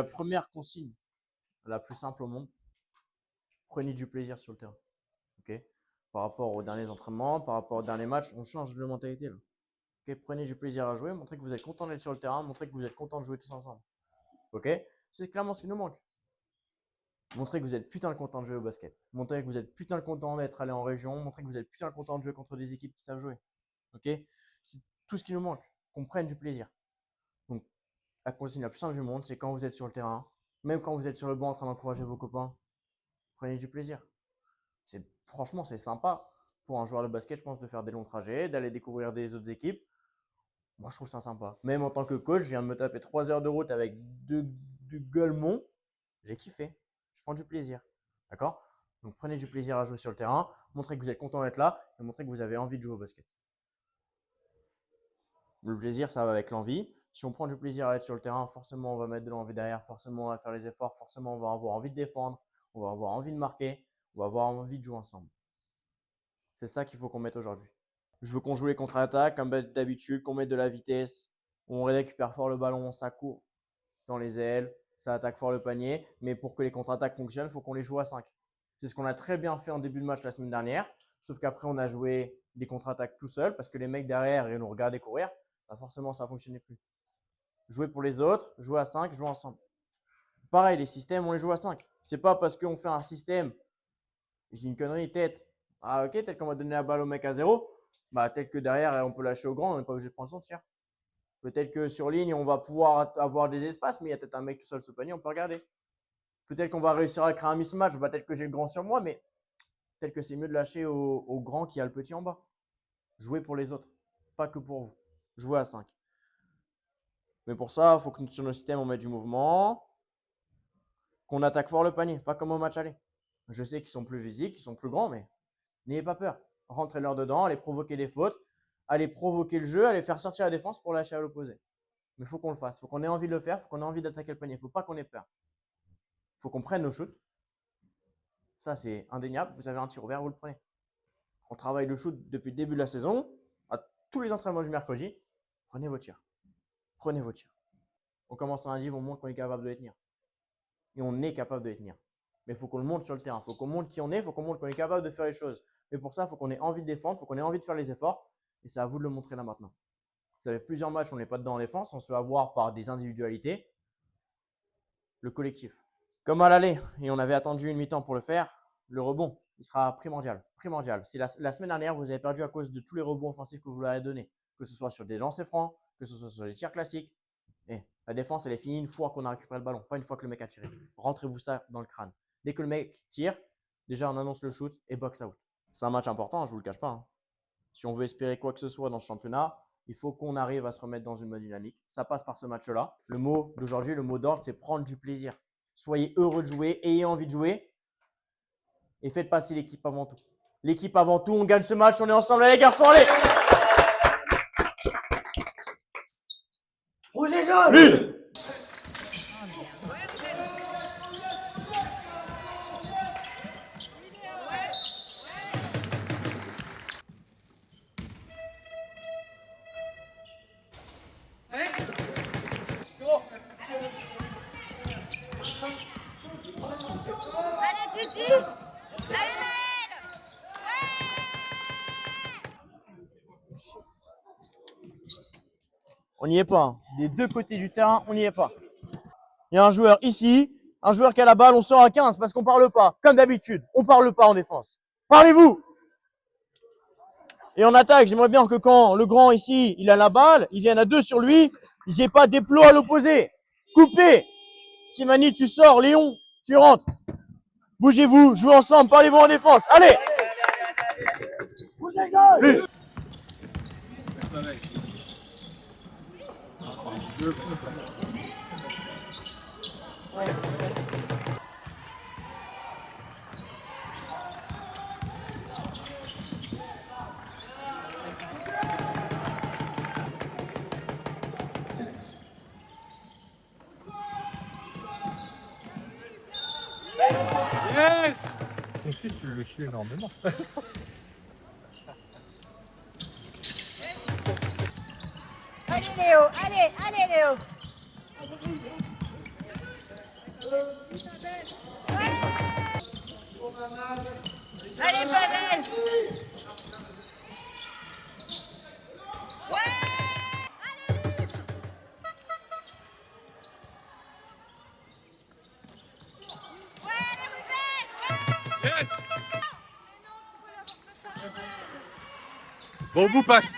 La première consigne, la plus simple au monde, prenez du plaisir sur le terrain. Okay, par rapport aux derniers entraînements, par rapport aux derniers matchs, on change de mentalité là. Okay, prenez du plaisir à jouer, montrez que vous êtes content d'être sur le terrain, montrez que vous êtes content de jouer tous ensemble. Okay, c'est clairement ce qui nous manque. Montrez que vous êtes putain de content de jouer au basket. Montrez que vous êtes putain de content d'être allé en région. Montrez que vous êtes putain de content de jouer contre des équipes qui savent jouer. Ok, c'est tout ce qui nous manque. Qu'on prenne du plaisir. Donc, la consigne la plus simple du monde, c'est quand vous êtes sur le terrain, même quand vous êtes sur le banc en train d'encourager vos copains, prenez du plaisir. Franchement, c'est sympa pour un joueur de basket, je pense, de faire des longs trajets, d'aller découvrir des autres équipes. Moi, je trouve ça sympa. Même en tant que coach, je viens de me taper 3 heures de route avec du gueulement. J'ai kiffé. Je prends du plaisir. D'accord? Donc, prenez du plaisir à jouer sur le terrain. Montrez que vous êtes content d'être là et montrez que vous avez envie de jouer au basket. Le plaisir, ça va avec l'envie. Si on prend du plaisir à être sur le terrain, forcément, on va mettre de l'envie derrière. Forcément, on va faire les efforts. Forcément, on va avoir envie de défendre. On va avoir envie de marquer. On va avoir envie de jouer ensemble. C'est ça qu'il faut qu'on mette aujourd'hui. Je veux qu'on joue les contre-attaques comme d'habitude, qu'on mette de la vitesse. On récupère fort le ballon, ça court dans les ailes, ça attaque fort le panier. Mais pour que les contre-attaques fonctionnent, il faut qu'on les joue à 5. C'est ce qu'on a très bien fait en début de match la semaine dernière. Sauf qu'après, on a joué les contre-attaques tout seul parce que les mecs derrière, ils nous regardaient courir. Bah forcément, ça ne fonctionnait plus. Jouer pour les autres, jouer à 5, jouer ensemble. Pareil, les systèmes, on les joue à 5. C'est pas parce qu'on fait un système, je dis une connerie, tête. Ah ok, tel qu'on va donner la balle au mec à 0, bah tel que derrière, on peut lâcher au grand, on n'est pas obligé de prendre son tir. Peut-être que sur ligne, on va pouvoir avoir des espaces, mais il y a peut-être un mec tout seul sous panier, on peut regarder. Peut-être qu'on va réussir à créer un mismatch, bah, tel que j'ai le grand sur moi, mais tel que c'est mieux de lâcher au grand qui a le petit en bas. Jouez pour les autres, pas que pour vous. Jouez à 5. Mais pour ça, il faut que sur nos systèmes, on mette du mouvement, qu'on attaque fort le panier, pas comme au match aller. Je sais qu'ils sont plus physiques, qu'ils sont plus grands, mais n'ayez pas peur. Rentrez-leur dedans, allez provoquer des fautes, allez provoquer le jeu, allez faire sortir la défense pour lâcher à l'opposé. Mais il faut qu'on le fasse, il faut qu'on ait envie de le faire, il faut qu'on ait envie d'attaquer le panier, il ne faut pas qu'on ait peur. Il faut qu'on prenne nos shoots. Ça, c'est indéniable. Vous avez un tir ouvert, vous le prenez. On travaille le shoot depuis le début de la saison, à tous les entraînements du mercredi. Prenez vos tirs. Prenez vos tirs. On commence un lundi, on montre qu'on est capable de les tenir. Et on est capable de les tenir. Mais il faut qu'on le montre sur le terrain. Il faut qu'on montre qui on est, il faut qu'on montre qu'on est capable de faire les choses. Mais pour ça, il faut qu'on ait envie de défendre, il faut qu'on ait envie de faire les efforts. Et c'est à vous de le montrer là maintenant. Ça fait plusieurs matchs, on n'est pas dedans en défense, on se fait avoir par des individualités. Le collectif. Comme à l'aller, et on avait attendu une mi-temps pour le faire, le rebond, il sera primordial. Primordial. Si la semaine dernière, vous avez perdu à cause de tous les rebonds offensifs que vous leur avez donnés, que ce soit sur des lancers francs, que ce soit sur des tirs classiques. Et la défense, elle est finie une fois qu'on a récupéré le ballon, pas une fois que le mec a tiré. Rentrez-vous ça dans le crâne. Dès que le mec tire, déjà on annonce le shoot et box out. C'est un match important, je ne vous le cache pas. Hein. Si on veut espérer quoi que ce soit dans ce championnat, il faut qu'on arrive à se remettre dans une bonne dynamique. Ça passe par ce match-là. Le mot d'aujourd'hui, le mot d'ordre, c'est prendre du plaisir. Soyez heureux de jouer, ayez envie de jouer et faites passer l'équipe avant tout. L'équipe avant tout, on gagne ce match, on est ensemble, les garçons, allez! Rouge et jaune! Allez Titi! Allez Maël! On n'y est pas. Hein. Des deux côtés du terrain, on n'y est pas. Il y a un joueur ici, un joueur qui a la balle, on sort à 15 parce qu'on ne parle pas. Comme d'habitude, on ne parle pas en défense. Parlez-vous! Et en attaque, j'aimerais bien que quand le grand ici, il a la balle, il vienne à 2 sur lui, il n'y ait pas des plots à l'opposé. Coupez! Kimani, tu sors, Léon, tu rentres. Bougez-vous, jouez ensemble, parlez-vous en défense. Allez! Bougez-vous! Yes! Ton fils, tu le suis énormément. Allez Léo! Allez! Allez Léo! Allez, Pavel! Ouais! Ouais, allez, Ruben! Yes. Mais non, pourquoi l'avoir fait ça, Ruben? Bon bout, Pache.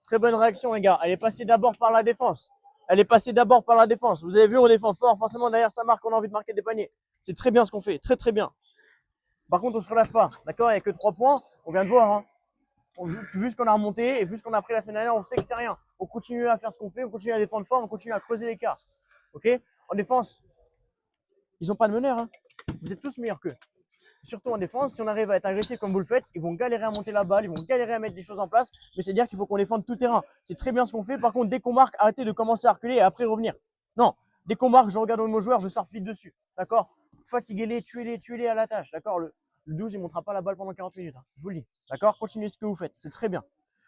Très bonne réaction, les gars. Elle est passée d'abord par la défense. Elle est passée d'abord par la défense. Vous avez vu, on défend fort. Forcément, derrière, ça marque. On a envie de marquer des paniers. C'est très bien ce qu'on fait. Très, très bien. Par contre, on se relâche pas. D'accord? Il n'y a que 3 points. On vient de voir. Hein. Vu ce qu'on a remonté et vu ce qu'on a pris la semaine dernière, on sait que c'est rien. On continue à faire ce qu'on fait. On continue à défendre fort. On continue à creuser l'écart. OK? En défense, ils n'ont pas de meneur. Hein. Vous êtes tous meilleurs qu'eux. Surtout en défense, si on arrive à être agressif comme vous le faites, ils vont galérer à monter la balle, ils vont galérer à mettre des choses en place, mais c'est-à-dire qu'il faut qu'on défende tout terrain. C'est très bien ce qu'on fait. Par contre, dès qu'on marque, arrêtez de commencer à reculer et après revenir. Non, dès qu'on marque, je regarde nos joueurs, je sors vite dessus. D'accord? Fatiguez-les, tuez-les à la tâche. D'accord? Le 12, il ne montera pas la balle pendant 40 minutes. Hein. Je vous le dis. D'accord? Continuez ce que vous faites. C'est très bien.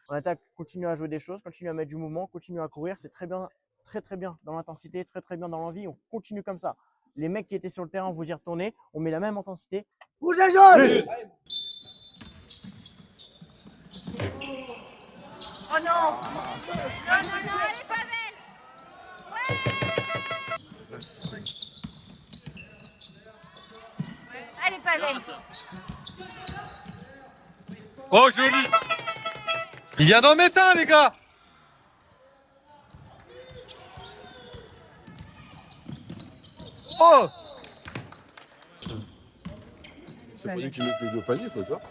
En attaque, continuez à jouer des choses, continuez à mettre du mouvement, continuez à courir. C'est très bien, très très bien dans l'intensité, très très bien dans l'envie. On continue comme ça. Les mecs qui étaient sur le terrain, vous y retournez. On met la même intensité. Bougez jaune! Oh non! Non, non, non, allez, Pavel! Ouais! Allez, Pavel! Oh, joli. Il vient d'en mettre un, les gars. Oh. C'est pas lui qui met les deux paniers, quoi, toi.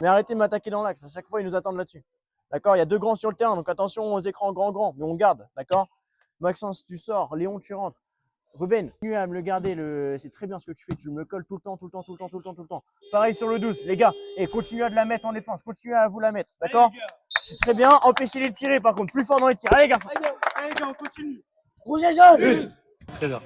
Mais arrêtez de m'attaquer dans l'axe. À chaque fois, ils nous attendent là-dessus. D'accord? Il y a 2 grands sur le terrain, donc attention aux écrans grand. Mais on garde. D'accord? Maxence, tu sors. Léon, tu rentres. Ruben, continue à me le garder. C'est très bien ce que tu fais. Tu me le colles tout le temps. Pareil sur le 12, les gars. Et continuez à de la mettre en défense. Continuez à vous la mettre. D'accord? C'est très bien. Empêchez-les de tirer, par contre. Plus fort dans les tirs. Allez, garçons. Allez, gars, on continue. Rouge et jaune. Très bien.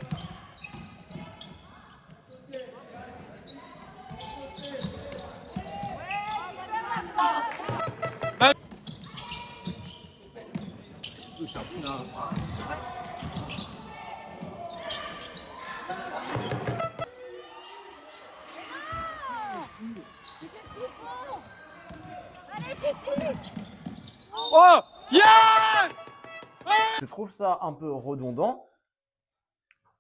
Allez, Titi! Oh, yeah. Je trouve ça un peu redondant.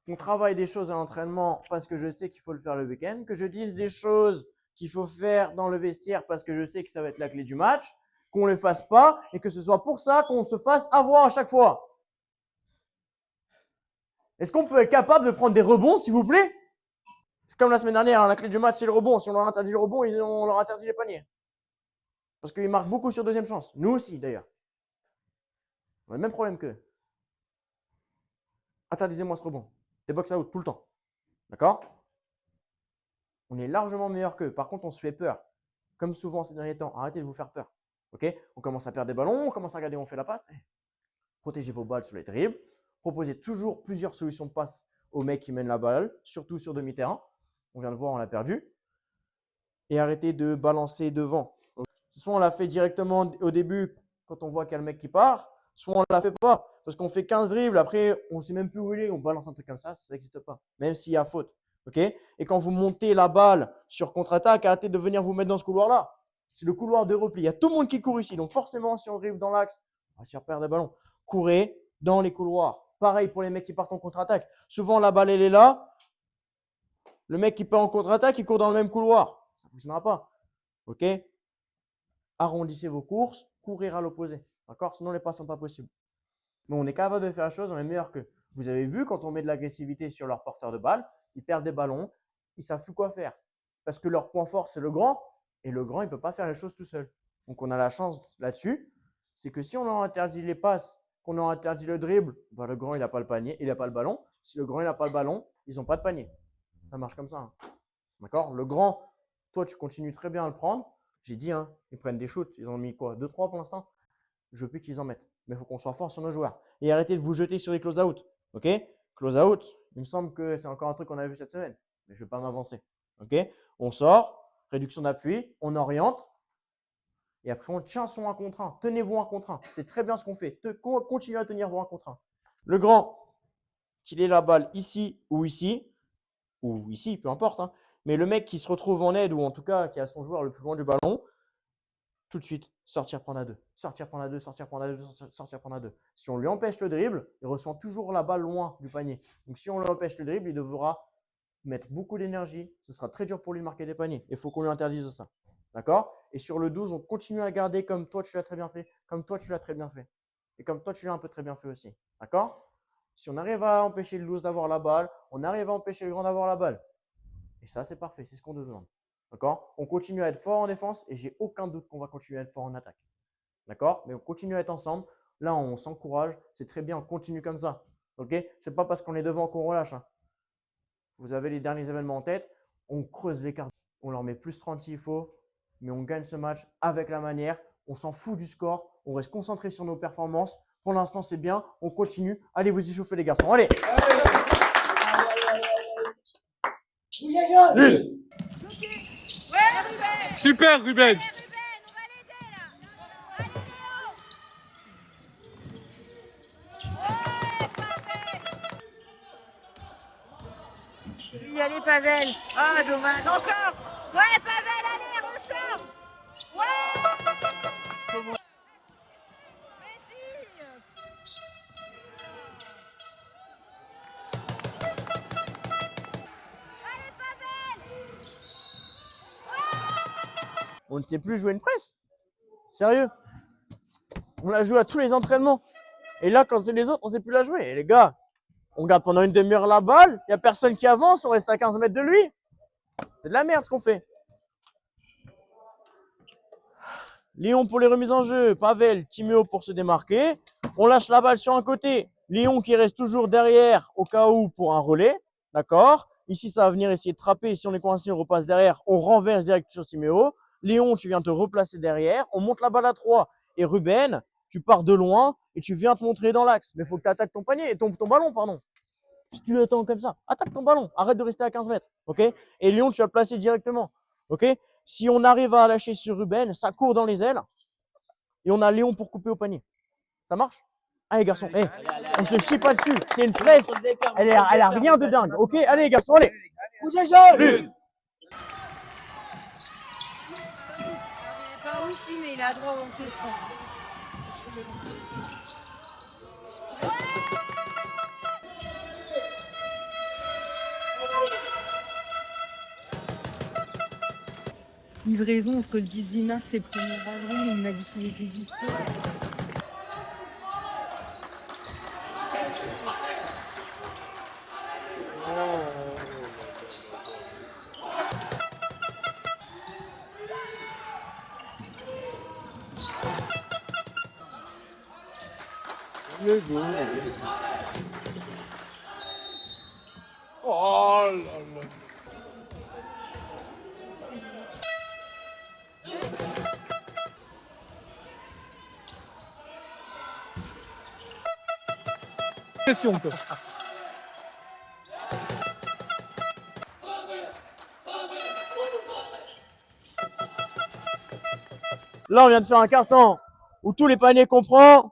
Qu'on travaille des choses à l'entraînement parce que je sais qu'il faut le faire le week-end, que je dise des choses qu'il faut faire dans le vestiaire parce que je sais que ça va être la clé du match, qu'on ne les fasse pas et que ce soit pour ça qu'on se fasse avoir à chaque fois. Est-ce qu'on peut être capable de prendre des rebonds, s'il vous plaît? Comme la semaine dernière, hein, la clé du match, c'est le rebond. Si on leur interdit le rebond, on leur interdit les paniers. Parce qu'ils marquent beaucoup sur deuxième chance. Nous aussi, d'ailleurs. On a le même problème qu'eux. Interdisez-moi ce rebond. Des box out tout le temps. D'accord? On est largement meilleur qu'eux. Par contre, on se fait peur. Comme souvent ces derniers temps. Arrêtez de vous faire peur. Ok? On commence à perdre des ballons, on commence à regarder où on fait la passe. Protégez vos balles sur les dribbles. Proposez toujours plusieurs solutions de passe aux mecs qui mènent la balle, surtout sur demi-terrain. On vient de voir, on l'a perdu. Et arrêtez de balancer devant. Soit on l'a fait directement au début quand on voit qu'il y a le mec qui part, soit on ne la fait pas. Parce qu'on fait 15 dribbles, après on ne sait même plus où il est, on balance un truc comme ça n'existe pas. Même s'il y a faute. Okay? Et quand vous montez la balle sur contre-attaque, arrêtez de venir vous mettre dans ce couloir-là. C'est le couloir de repli. Il y a tout le monde qui court ici. Donc forcément, si on arrive dans l'axe, on va se faire perdre des ballons. Courez dans les couloirs. Pareil pour les mecs qui partent en contre-attaque. Souvent, la balle, elle est là. Le mec qui part en contre-attaque, il court dans le même couloir. Ça ne fonctionnera pas. OK? Arrondissez vos courses, courir à l'opposé. D'accord? Sinon, les passes ne sont pas possibles. Mais on est capable de faire la chose, on est meilleur qu'eux. Vous avez vu, quand on met de l'agressivité sur leur porteur de balle, ils perdent des ballons, ils ne savent plus quoi faire. Parce que leur point fort, c'est le grand, et le grand, il ne peut pas faire les choses tout seul. Donc, on a la chance là-dessus, c'est que si on leur interdit les passes, qu'on leur interdit le dribble, bah, le grand, il n'a pas le panier, il n'a pas le ballon. Si le grand, il n'a pas le ballon, ils n'ont pas de panier. Ça marche comme ça. Hein. D'accord? Le grand, Toi, tu continues très bien à le prendre. J'ai dit, hein, ils prennent des shoots. Ils ont mis quoi 2-3 pour l'instant. Je veux plus qu'ils en mettent. Mais il faut qu'on soit fort sur nos joueurs. Et arrêtez de vous jeter sur les close-out. OK? Close-out, il me semble que c'est encore un truc qu'on a vu cette semaine. Mais je ne vais pas m'avancer. OK? On sort, réduction d'appui, on oriente. Et après, on tient son 1 contre 1. Tenez-vous 1 contre 1. C'est très bien ce qu'on fait. Continuez à tenir vos 1 contre 1. Le grand, qu'il ait la balle ici, ou ici, peu importe. Hein. Mais le mec qui se retrouve en aide, ou en tout cas qui a son joueur le plus loin du ballon, tout de suite, sortir prendre à 2. Sortir prendre à 2, sortir prendre à 2, sortir prendre à 2. Si on lui empêche le dribble, il ressent toujours la balle loin du panier. Donc si on lui empêche le dribble, il devra mettre beaucoup d'énergie. Ce sera très dur pour lui de marquer des paniers. Il faut qu'on lui interdise ça. D'accord? Et sur le 12, on continue à garder comme toi tu l'as très bien fait, comme toi tu l'as très bien fait. Et comme toi tu l'as un peu très bien fait aussi. D'accord? Si on arrive à empêcher le 12 d'avoir la balle, on arrive à empêcher le grand d'avoir la balle. Et ça, c'est parfait. C'est ce qu'on demande. D'accord? On continue à être fort en défense et j'ai aucun doute qu'on va continuer à être fort en attaque. D'accord? Mais on continue à être ensemble. Là, on s'encourage. C'est très bien. On continue comme ça. OK? C'est pas parce qu'on est devant qu'on relâche. Hein. Vous avez les derniers événements en tête. On creuse l'écart. On leur met plus 30 s'il faut. Mais on gagne ce match avec la manière. On s'en fout du score. On reste concentré sur nos performances. Pour l'instant, c'est bien. On continue. Allez vous échauffer les garçons. Allez! Ok. Ouais, Ruben. Super, Ruben. Allez, Ruben, on va l'aider là. Allez, Léo. Oui, allez, Pavel. Ah, dommage. Encore. Ouais, Pavel, allez, ressort. Ouais. Mais si. Allez, Pavel. On ne sait plus jouer une presse. Sérieux. On la joue à tous les entraînements. Et là, quand c'est les autres, on ne sait plus la jouer. Et les gars, on garde pendant une demi-heure la balle. Il n'y a personne qui avance. On reste à 15 mètres de lui. C'est de la merde ce qu'on fait. Léon pour les remises en jeu. Pavel, Timéo pour se démarquer. On lâche la balle sur un côté. Léon qui reste toujours derrière au cas où pour un relais. D'accord? Ici, ça va venir essayer de trapper. Si on est coincé, on repasse derrière. On renverse direct sur Timéo. Léon, tu viens te replacer derrière. On monte la balle à 3. Et Ruben, tu pars de loin et tu viens te montrer dans l'axe. Mais il faut que tu attaques ton panier, ton ballon, pardon. Si tu l'attends comme ça, attaque ton ballon. Arrête de rester à 15 mètres. OK? Et Léon, tu vas le placer directement. OK? Si on arrive à lâcher sur Ruben, ça court dans les ailes. Et on a Léon pour couper au panier. Ça marche? Allez, garçons. Hey, on se chie pas dessus. C'est une presse. Elle a rien de dingue. OK? Allez, garçons, allez. Bougez, jaune! Il est pas ouf, lui, mais il a droit au lancer franc. Livraison entre le 18 mars et le 1er avril, il m'a dit qu'il était dispo. Oh là là. Pression, quoi. Là, on vient de faire un carton où tous les paniers qu'on prend,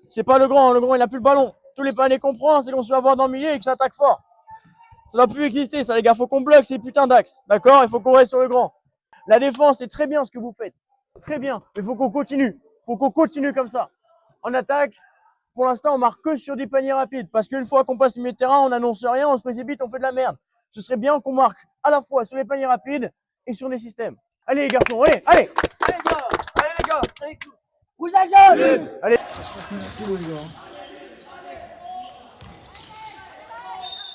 c'est pas le grand. Le grand, il n'a plus le ballon. Tous les paniers qu'on prend, c'est qu'on se fait avoir dans le milieu et que ça attaque fort. Ça doit plus exister, ça, les gars. Faut qu'on bloque ces putains d'axes. D'accord? Il faut qu'on reste sur le grand. La défense, c'est très bien ce que vous faites. Très bien. Mais il faut qu'on continue. Faut qu'on continue comme ça. En attaque, pour l'instant, on marque que sur des paniers rapides. Parce qu'une fois qu'on passe le milieu de terrain, on n'annonce rien, on se précipite, on fait de la merde. Ce serait bien qu'on marque à la fois sur les paniers rapides et sur les systèmes. Allez, les garçons, allez, allez! Allez les gars, avec tout. Vous agissez. Allez!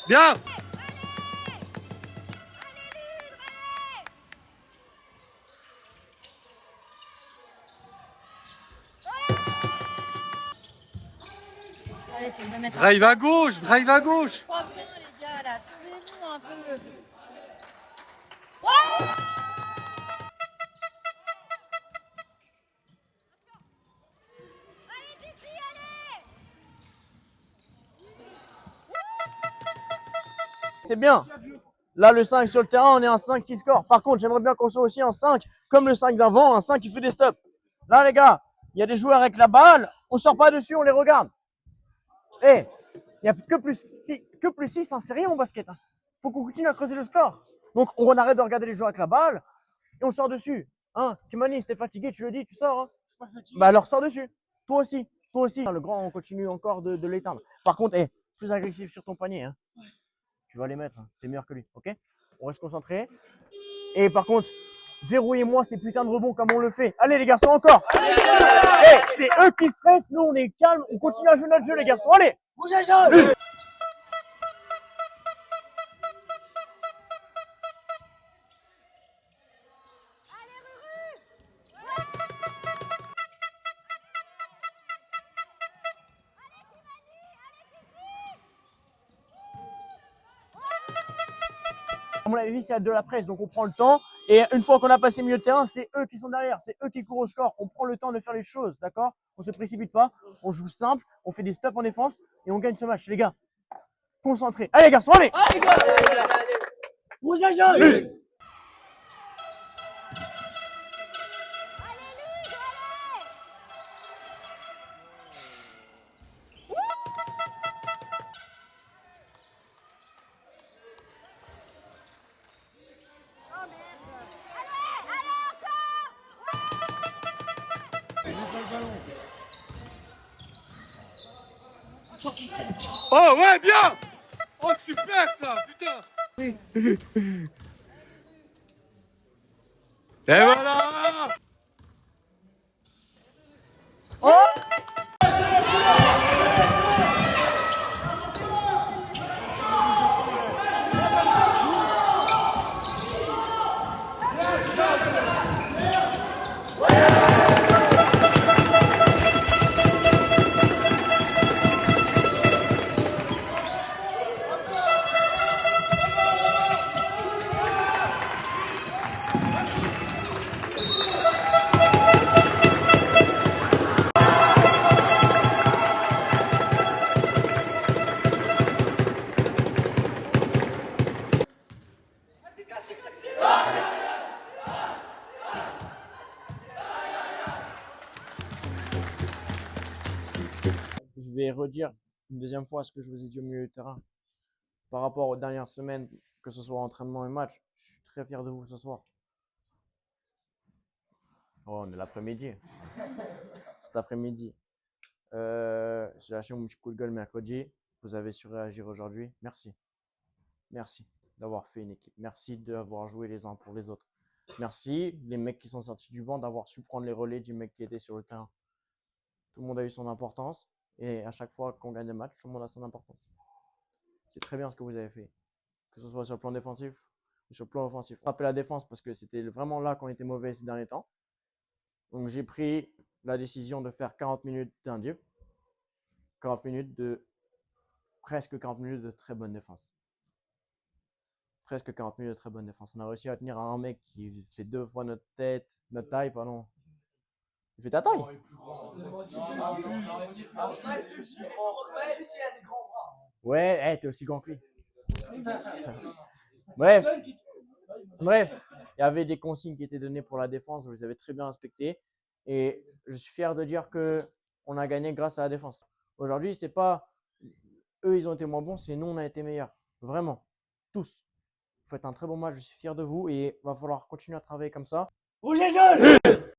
Bien. Allez, faut me mettre Drive à gauche, drive à gauche. pas bien, les gars, là. Sauvez-vous un peu. Ouais. c'est bien. Là, le 5 sur le terrain, on est un 5 qui score. Par contre, j'aimerais bien qu'on soit aussi un 5, comme le 5 d'avant, un 5 qui fait des stops. Là, les gars, il y a des joueurs avec la balle, on sort pas dessus, on les regarde. Il n'y a que plus 6 en série en basket. Faut qu'on continue à creuser le score. Donc, on arrête de regarder les joueurs avec la balle et on sort dessus. Kimani, si t'es fatigué, tu le dis, tu sors. Je suis pas fatigué. Bah alors, sors dessus. Toi aussi. Le grand, on continue encore de l'éteindre. Par contre, plus agressif sur ton panier. Tu vas les mettre. T'es meilleur que lui. Ok? On reste concentré. Et par contre, verrouillez-moi ces putains de rebonds comme on le fait. Allez, les garçons, encore. C'est eux qui stressent. Nous, on est calme. On continue à jouer notre jeu, les garçons. Allez. Rouge à jaune. À mon avis, c'est à de la presse, donc on prend le temps. Et une fois qu'on a passé milieu de terrain, c'est eux qui sont derrière, c'est eux qui courent au score. On prend le temps de faire les choses, d'accord? On se précipite pas, on joue simple, on fait des stops en défense et on gagne ce match, les gars. Concentrés. Allez, garçons, allez! Allez, gars. Rouge à jaune. Oh ouais, bien. Oh super ça, putain. Et voilà. Je vais redire une deuxième fois ce que je vous ai dit au milieu de terrain. Par rapport aux dernières semaines, que ce soit entraînement et match, je suis très fier de vous ce soir. Oh, on est l'après-midi. Cet après-midi. J'ai lâché mon petit coup de gueule mercredi. Vous avez su réagir aujourd'hui. Merci. Merci d'avoir fait une équipe. Merci d'avoir joué les uns pour les autres. Merci les mecs qui sont sortis du banc d'avoir su prendre les relais du mec qui était sur le terrain. Tout le monde a eu son importance. Et à chaque fois qu'on gagne un match, tout le monde a son importance. C'est très bien ce que vous avez fait. Que ce soit sur le plan défensif ou sur le plan offensif. On rappelle la défense parce que c'était vraiment là qu'on était mauvais ces derniers temps. Donc j'ai pris la décision de faire 40 minutes d'un div. 40 minutes de presque 40 minutes de très bonne défense. Presque 40 minutes de très bonne défense. On a réussi à tenir un mec qui fait 2 fois notre taille, pardon. Il fait ta taille. Ouais, t'es aussi grand que lui. Bref, il y avait des consignes qui étaient données pour la défense, vous les avez très bien respectées. Et je suis fier de dire qu'on a gagné grâce à la défense. Aujourd'hui, c'est pas eux, ils ont été moins bons, c'est nous, on a été meilleurs. Vraiment, tous. Vous faites un très bon match, je suis fier de vous et il va falloir continuer à travailler comme ça. Rouge et jaune.